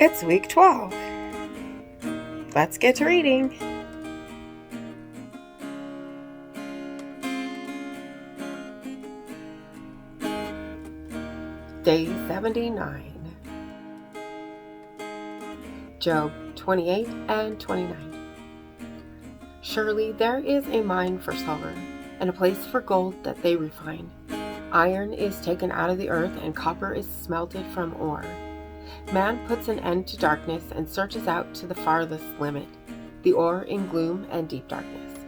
It's week 12. Let's get to reading. Day 79. Job 28 and 29. Surely there is a mine for silver, and a place for gold that they refine. Iron is taken out of the earth, and copper is smelted from ore. Man puts an end to darkness and searches out to the farthest limit, the ore in gloom and deep darkness.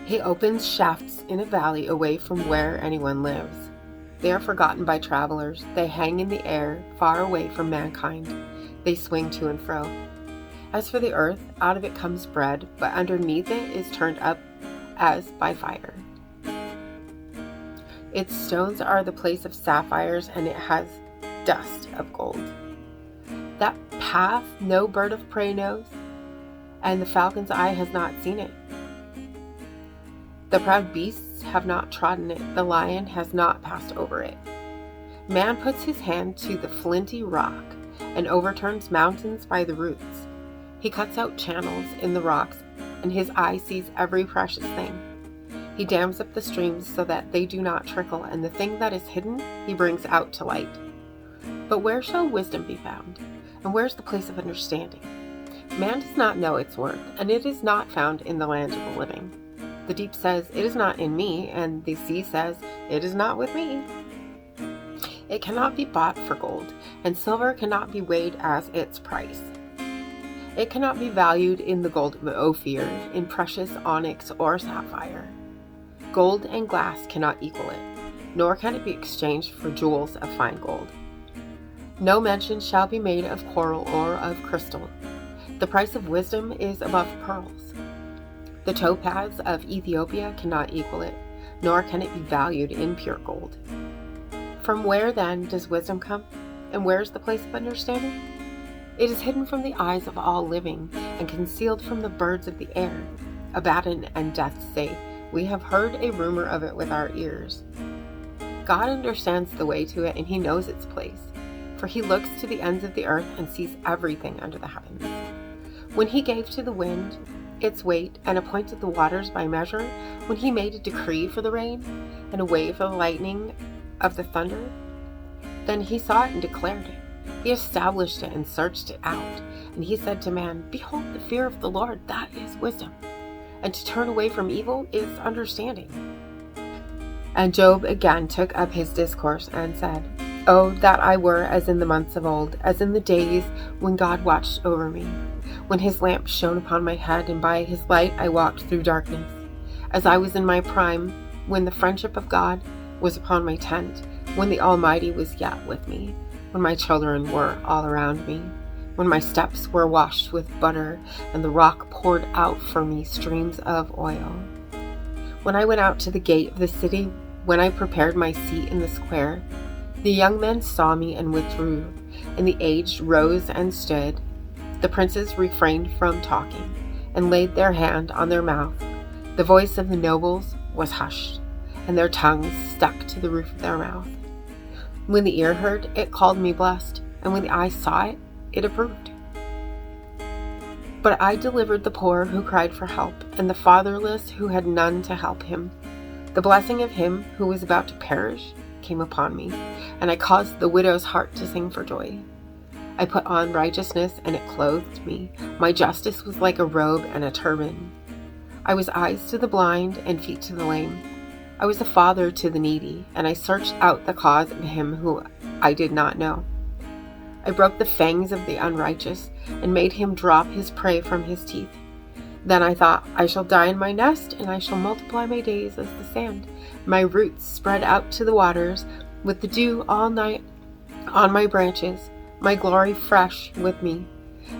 He opens shafts in a valley away from where anyone lives. They are forgotten by travelers. They hang in the air, far away from mankind. They swing to and fro. As for the earth, out of it comes bread, but underneath it is turned up as by fire. Its stones are the place of sapphires, and it has dust of gold. That path no bird of prey knows, and the falcon's eye has not seen it. The proud beasts have not trodden it, the lion has not passed over it. Man puts his hand to the flinty rock and overturns mountains by the roots. He cuts out channels in the rocks, and his eye sees every precious thing. He dams up the streams so that they do not trickle, and the thing that is hidden he brings out to light. But where shall wisdom be found? And where's the place of understanding? Man does not know its worth, and it is not found in the land of the living. The deep says, "It is not in me," and the sea says, "It is not with me." It cannot be bought for gold, and silver cannot be weighed as its price. It cannot be valued in the gold of Ophir, in precious onyx or sapphire. Gold and glass cannot equal it, nor can it be exchanged for jewels of fine gold. No mention shall be made of coral or of crystal. The price of wisdom is above pearls. The topaz of Ethiopia cannot equal it, nor can it be valued in pure gold. From where then does wisdom come, and where is the place of understanding? It is hidden from the eyes of all living, and concealed from the birds of the air. Abaddon and Death say, "We have heard a rumor of it with our ears." God understands the way to it, and he knows its place. For he looks to the ends of the earth and sees everything under the heavens. When he gave to the wind its weight and appointed the waters by measure, when he made a decree for the rain and a way for the lightning of the thunder, then he saw it and declared it. He established it and searched it out. And he said to man, "Behold, the fear of the Lord, that is wisdom. And to turn away from evil is understanding." And Job again took up his discourse and said, "Oh, that I were as in the months of old, as in the days when God watched over me, when his lamp shone upon my head, and by his light I walked through darkness, as I was in my prime, when the friendship of God was upon my tent, when the Almighty was yet with me, when my children were all around me, when my steps were washed with butter, and the rock poured out for me streams of oil. When I went out to the gate of the city, when I prepared my seat in the square, the young men saw me and withdrew, and the aged rose and stood. The princes refrained from talking, and laid their hand on their mouth. The voice of the nobles was hushed, and their tongues stuck to the roof of their mouth. When the ear heard, it called me blessed, and when the eye saw it, it approved. But I delivered the poor who cried for help, and the fatherless who had none to help him. The blessing of him who was about to perish came upon me, and I caused the widow's heart to sing for joy. I put on righteousness, and it clothed me. My justice was like a robe and a turban. I was eyes to the blind and feet to the lame. I was a father to the needy, and I searched out the cause of him who I did not know. I broke the fangs of the unrighteous, and made him drop his prey from his teeth. Then I thought, I shall die in my nest, and I shall multiply my days as the sand. My roots spread out to the waters, with the dew all night on my branches, my glory fresh with me,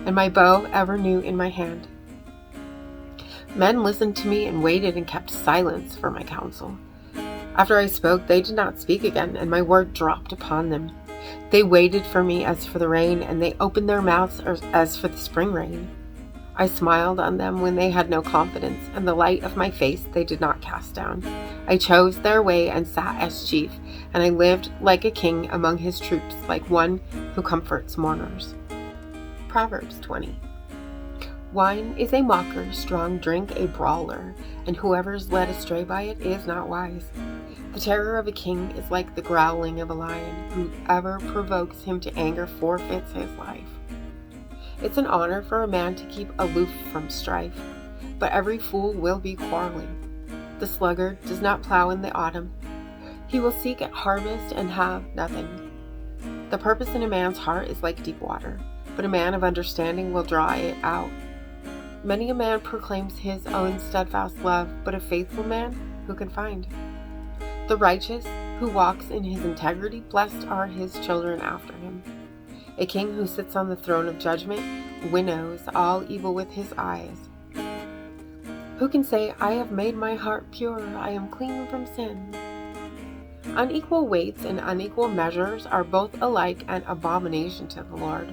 and my bow ever new in my hand. Men listened to me and waited and kept silence for my counsel. After I spoke, they did not speak again, and my word dropped upon them. They waited for me as for the rain, and they opened their mouths as for the spring rain. I smiled on them when they had no confidence, and the light of my face they did not cast down. I chose their way and sat as chief, and I lived like a king among his troops, like one who comforts mourners. Proverbs 20. Wine is a mocker, strong drink a brawler, and whoever is led astray by it is not wise. The terror of a king is like the growling of a lion. Whoever provokes him to anger forfeits his life. It's an honor for a man to keep aloof from strife, but every fool will be quarreling. The sluggard does not plow in the autumn. He will seek at harvest and have nothing. The purpose in a man's heart is like deep water, but a man of understanding will draw it out. Many a man proclaims his own steadfast love, but a faithful man who can find? The righteous who walks in his integrity, blessed are his children after him. A king who sits on the throne of judgment winnows all evil with his eyes. Who can say, I have made my heart pure, I am clean from sin? Unequal weights and unequal measures are both alike an abomination to the Lord.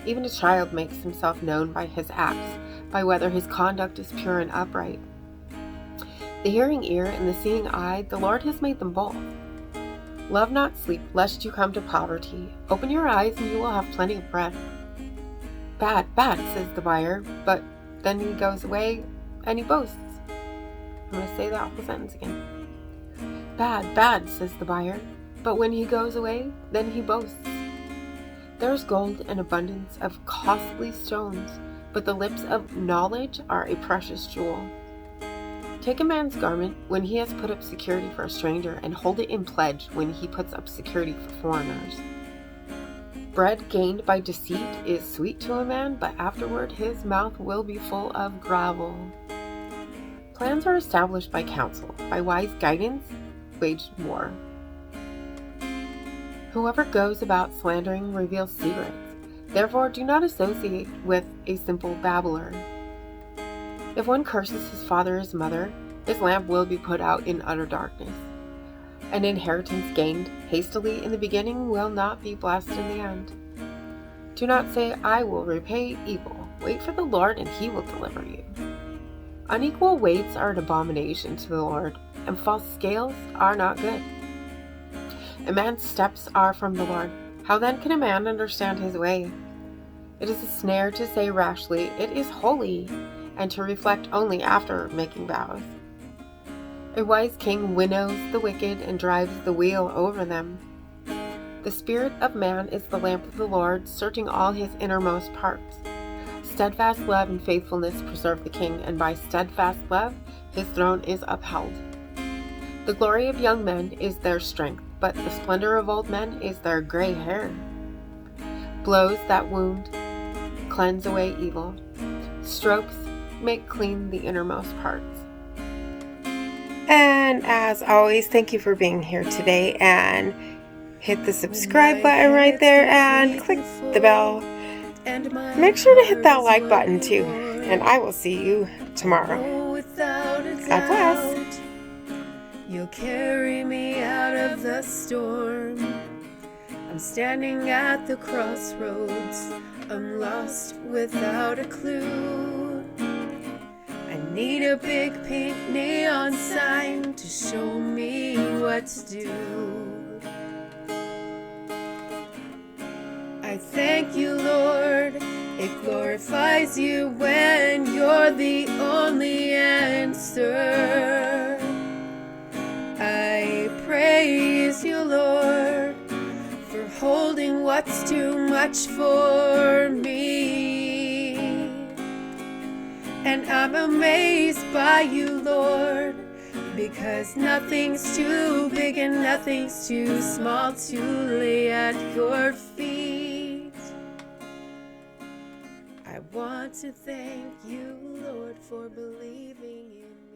Even a child makes himself known by his acts, by whether his conduct is pure and upright. The hearing ear and the seeing eye, the Lord has made them both. Love not sleep, lest you come to poverty. Open your eyes, and you will have plenty of bread. Bad, says the buyer, but then he goes away and he boasts. I'm going to say that whole sentence again. Bad, says the buyer, but when he goes away, then he boasts. There is gold and abundance of costly stones, but the lips of knowledge are a precious jewel. Take a man's garment when he has put up security for a stranger, and hold it in pledge when he puts up security for foreigners. Bread gained by deceit is sweet to a man, but afterward his mouth will be full of gravel. Plans are established by counsel, by wise guidance, waged war. Whoever goes about slandering reveals secrets. Therefore, do not associate with a simple babbler. If one curses his father or his mother, his lamp will be put out in utter darkness. An inheritance gained hastily in the beginning will not be blessed in the end. Do not say, I will repay evil. Wait for the Lord, and he will deliver you. Unequal weights are an abomination to the Lord, and false scales are not good. A man's steps are from the Lord. How then can a man understand his way? It is a snare to say rashly, it is holy, and to reflect only after making vows. A wise king winnows the wicked and drives the wheel over them. The spirit of man is the lamp of the Lord, searching all his innermost parts. Steadfast love and faithfulness preserve the king, and by steadfast love his throne is upheld. The glory of young men is their strength, but the splendor of old men is their gray hair. Blows that wound cleanse away evil. Strokes make clean the innermost parts. And as always, thank you for being here today, and hit the subscribe button right there and click the bell. Make sure to hit that like button too, and I will see you tomorrow. God bless. You'll carry me out of the storm. I'm standing at the crossroads. I'm lost without a clue. I need a big pink neon sign to show me what to do. I thank you, Lord. It glorifies you when you're the only answer. I praise you, Lord, for holding what's too much for me. And I'm amazed by you, Lord, because nothing's too big and nothing's too small to lay at your feet. I want to thank you, Lord, for believing in me.